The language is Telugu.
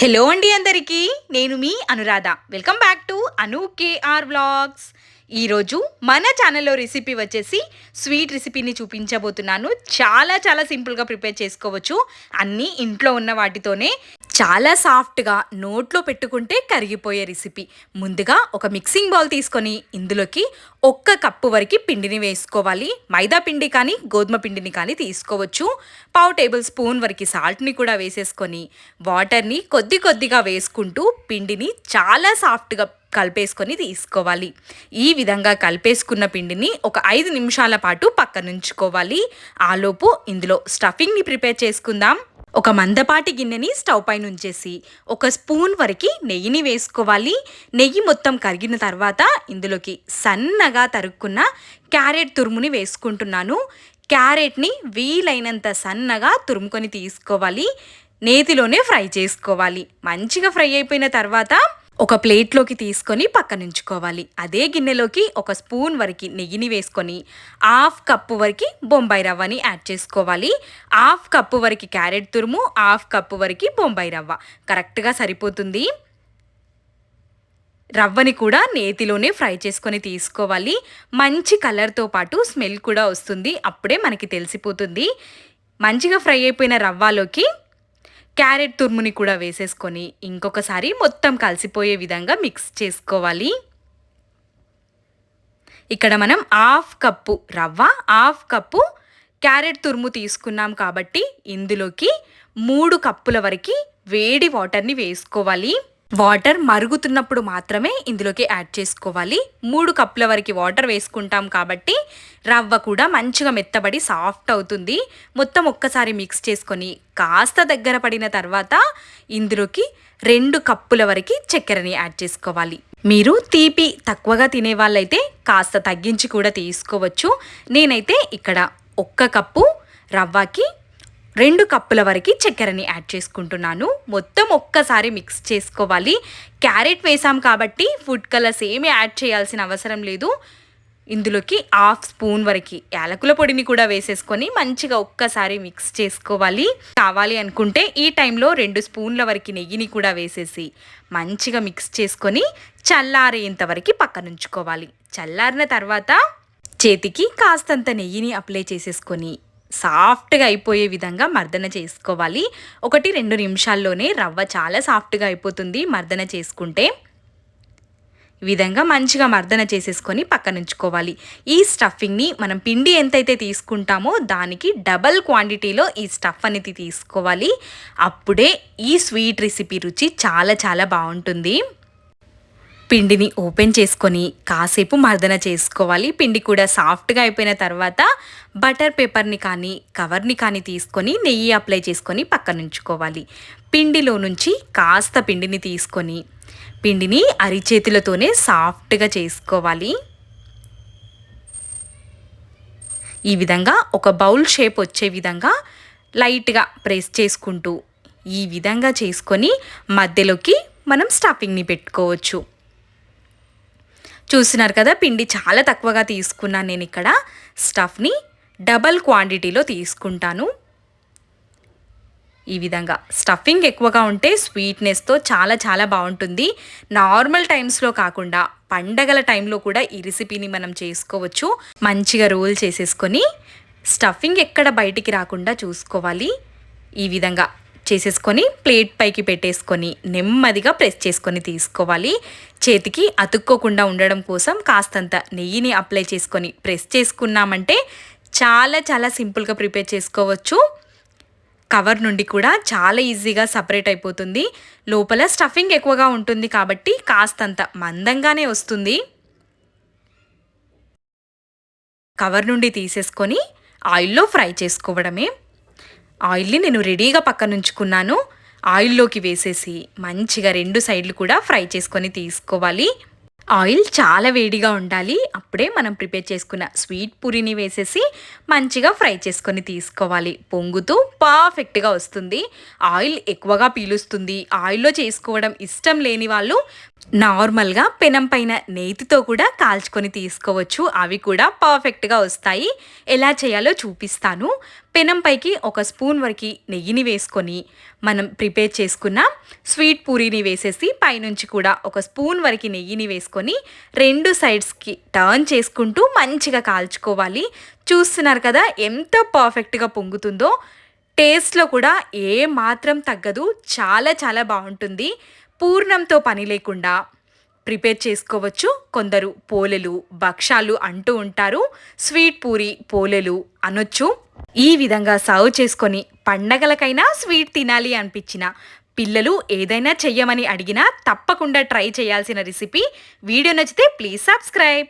హలో అండి అందరికీ. నేను మీ Anuradha. Welcome back to Anu KR vlogs. ఈరోజు మన ఛానల్లో రెసిపీ వచ్చేసి స్వీట్ రెసిపీని చూపించబోతున్నాను. చాలా చాలా సింపుల్గా ప్రిపేర్ చేసుకోవచ్చు. అన్నీ ఇంట్లో ఉన్న వాటితోనే చాలా సాఫ్ట్గా నోట్లో పెట్టుకుంటే కరిగిపోయే రెసిపీ. ముందుగా ఒక మిక్సింగ్ బౌల్ తీసుకొని ఇందులోకి 1 కప్పు వరకు పిండిని వేసుకోవాలి. మైదా పిండి కానీ గోధుమ పిండిని కానీ తీసుకోవచ్చు. 1/2 టేబుల్ స్పూన్ వరకు సాల్ట్ని కూడా వేసేసుకొని వాటర్ని కొద్ది కొద్దిగా వేసుకుంటూ పిండిని చాలా సాఫ్ట్గా కలిపేసుకొని తీసుకోవాలి. ఈ విధంగా కలిపేసుకున్న పిండిని ఒక 5 నిమిషాల పాటు పక్కనుంచుకోవాలి. ఆలోపు ఇందులో స్టఫింగ్ని ప్రిపేర్ చేసుకుందాం. ఒక మందపాటి గిన్నెని స్టవ్ పైన ఉంచేసి 1 స్పూన్ వరకు నెయ్యిని వేసుకోవాలి. నెయ్యి మొత్తం కరిగిన తర్వాత ఇందులోకి సన్నగా తరుక్కున్న క్యారెట్ తురుముని వేసుకుంటున్నాను. క్యారెట్ని వీలైనంత సన్నగా తురుముకొని తీసుకోవాలి. నేతిలోనే ఫ్రై చేసుకోవాలి. మంచిగా ఫ్రై అయిపోయిన తర్వాత ఒక ప్లేట్లోకి తీసుకొని పక్కనుంచుకోవాలి. అదే గిన్నెలోకి 1 స్పూన్ వరకు నెయ్యిని వేసుకొని 1/2 కప్పు వరకు బొంబాయి రవ్వని యాడ్ చేసుకోవాలి. 1/2 కప్పు వరకు క్యారెట్ తురుము, 1/2 కప్పు వరకు బొంబాయి రవ్వ కరెక్ట్గా సరిపోతుంది. రవ్వని కూడా నేతిలోనే ఫ్రై చేసుకొని తీసుకోవాలి. మంచి కలర్తో పాటు స్మెల్ కూడా వస్తుంది. అప్పుడే మనకి తెలిసిపోతుంది. మంచిగా ఫ్రై అయిపోయిన రవ్వలోకి క్యారెట్ తురుముని కూడా వేసేసుకొని ఇంకొకసారి మొత్తం కలిసిపోయే విధంగా మిక్స్ చేసుకోవాలి. ఇక్కడ మనం 1/2 కప్పు రవ్వ, 1/2 కప్పు క్యారెట్ తురుము తీసుకున్నాం కాబట్టి ఇందులోకి 3 కప్పుల వరకు వేడి వాటర్ని వేసుకోవాలి. వాటర్ మరుగుతున్నప్పుడు మాత్రమే ఇందులోకి యాడ్ చేసుకోవాలి. 3 కప్పుల వరకు వాటర్ వేసుకుంటాం కాబట్టి రవ్వ కూడా మంచిగా మెత్తబడి సాఫ్ట్ అవుతుంది. మొత్తం ఒక్కసారి మిక్స్ చేసుకొని కాస్త దగ్గర పడిన తర్వాత ఇందులోకి 2 కప్పుల వరకు చక్కెరని యాడ్ చేసుకోవాలి. మీరు తీపి తక్కువగా తినే వాళ్ళైతే కాస్త తగ్గించి కూడా తీసుకోవచ్చు. నేనైతే ఇక్కడ 1 కప్పు రవ్వకి 2 కప్పుల వరకు చక్కెరని యాడ్ చేసుకుంటున్నాను. మొత్తం ఒక్కసారి మిక్స్ చేసుకోవాలి. క్యారెట్ వేసాం కాబట్టి ఫుడ్ కలర్స్ ఏమీ యాడ్ చేయాల్సిన అవసరం లేదు. ఇందులోకి 1/2 స్పూన్ వరకు యాలకుల పొడిని కూడా వేసేసుకొని మంచిగా ఒక్కసారి మిక్స్ చేసుకోవాలి. కావాలి అనుకుంటే ఈ టైంలో 2 స్పూన్ల వరకు నెయ్యిని కూడా వేసేసి మంచిగా మిక్స్ చేసుకొని చల్లారేంత వరకు పక్కనుంచుకోవాలి. చల్లారిన తర్వాత చేతికి కాస్తంత నెయ్యిని అప్లై చేసేసుకొని సాఫ్ట్గా అయిపోయే విధంగా మర్దన చేసుకోవాలి. 1-2 నిమిషాల్లోనే రవ్వ చాలా సాఫ్ట్గా అయిపోతుంది మర్దన చేసుకుంటే. ఈ విధంగా మంచిగా మర్దన చేసేసుకొని పక్కనుంచుకోవాలి. ఈ స్టఫింగ్ని మనం పిండి ఎంతైతే తీసుకుంటామో దానికి డబల్ క్వాంటిటీలో ఈ స్టఫ్ అనేది తీసుకోవాలి. అప్పుడే ఈ స్వీట్ రెసిపీ రుచి చాలా చాలా బాగుంటుంది. పిండిని ఓపెన్ చేసుకొని కాసేపు మర్దన చేసుకోవాలి. పిండి కూడా సాఫ్ట్గా అయిపోయిన తర్వాత బటర్ పేపర్ని కానీ కవర్ని కానీ తీసుకొని నెయ్యి అప్లై చేసుకొని పక్కనుంచుకోవాలి. పిండిలో నుంచి కాస్త పిండిని తీసుకొని పిండిని అరిచేతులతోనే సాఫ్ట్గా చేసుకోవాలి. ఈ విధంగా ఒక బౌల్ షేప్ వచ్చే విధంగా లైట్గా ప్రెస్ చేసుకుంటూ ఈ విధంగా చేసుకొని మధ్యలోకి మనం స్టఫింగ్ని పెట్టుకోవచ్చు. చూస్తున్నారు కదా, పిండి చాలా తక్కువగా తీసుకున్నాను. నేను ఇక్కడ స్టఫ్ని డబల్ క్వాంటిటీలో తీసుకుంటాను. ఈ విధంగా స్టఫింగ్ ఎక్కువగా ఉంటే స్వీట్నెస్తో చాలా చాలా బాగుంటుంది. నార్మల్ టైమ్స్లో కాకుండా పండగల టైంలో కూడా ఈ రెసిపీని మనం చేసుకోవచ్చు. మంచిగా రోల్ చేసేసుకొని స్టఫింగ్ ఎక్కడ బయటికి రాకుండా చూసుకోవాలి. ఈ విధంగా చేసేసుకొని ప్లేట్ పైకి పెట్టేసుకొని నెమ్మదిగా ప్రెస్ చేసుకొని తీసుకోవాలి. చేతికి అతుక్కోకుండా ఉండడం కోసం కాస్తంత నెయ్యిని అప్లై చేసుకొని ప్రెస్ చేసుకున్నామంటే చాలా చాలా సింపుల్గా ప్రిపేర్ చేసుకోవచ్చు. కవర్ నుండి కూడా చాలా ఈజీగా సపరేట్ అయిపోతుంది. లోపల స్టఫింగ్ ఎక్కువగా ఉంటుంది కాబట్టి కాస్తంత మందంగానే వస్తుంది. కవర్ నుండి తీసేసుకొని ఆయిల్లో ఫ్రై చేసుకోవడమే. ఆయిల్ని నేను రెడీగా పక్కనుంచుకున్నాను. ఆయిల్లోకి వేసేసి మంచిగా 2 సైడ్లు కూడా ఫ్రై చేసుకొని తీసుకోవాలి. ఆయిల్ చాలా వేడిగా ఉండాలి. అప్పుడే మనం ప్రిపేర్ చేసుకున్న స్వీట్ పూరిని వేసేసి మంచిగా ఫ్రై చేసుకొని తీసుకోవాలి. పొంగుతూ పర్ఫెక్ట్గా వస్తుంది. ఆయిల్ ఎక్కువగా పీలుస్తుంది. ఆయిల్లో చేసుకోవడం ఇష్టం లేని వాళ్ళు నార్మల్‌గా పెనం పైన నేతితో కూడా కాల్చుకొని తీసుకోవచ్చు. అవి కూడా పర్ఫెక్ట్‌గా వస్తాయి. ఎలా చేయాలో చూపిస్తాను. పెనం పైకి ఒక స్పూన్ వరకి నెయ్యిని వేసుకొని, మనం ప్రిపేర్ చేసుకున్న స్వీట్ పూరీని వేసేసి, పైనుంచి కూడా ఒక స్పూన్ వరకి నెయ్యిని వేసుకొని, 2 సైడ్స్‌కి టర్న్ చేసుకుంటూ మంచిగా కాల్చుకోవాలి. చూస్తున్నారు కదా ఎంత పర్ఫెక్ట్‌గా పొంగుతుందో. టేస్ట్‌లో కూడా ఏ మాత్రం తగ్గదు. చాలా చాలా బావుంటుంది. పూర్ణంతో పని లేకుండా ప్రిపేర్ చేసుకోవచ్చు. కొందరు పోలెలు, భక్షాలు అంటూ ఉంటారు. స్వీట్ పూరి, పోలెలు అనొచ్చు. ఈ విధంగా సర్వ్ చేసుకొని పండగలకైనా స్వీట్ తినాలి అనిపించిన పిల్లలు ఏదైనా చెయ్యమని అడిగినా తప్పకుండా ట్రై చేయాల్సిన రెసిపీ. వీడియో నచ్చితే ప్లీజ్ సబ్స్క్రైబ్.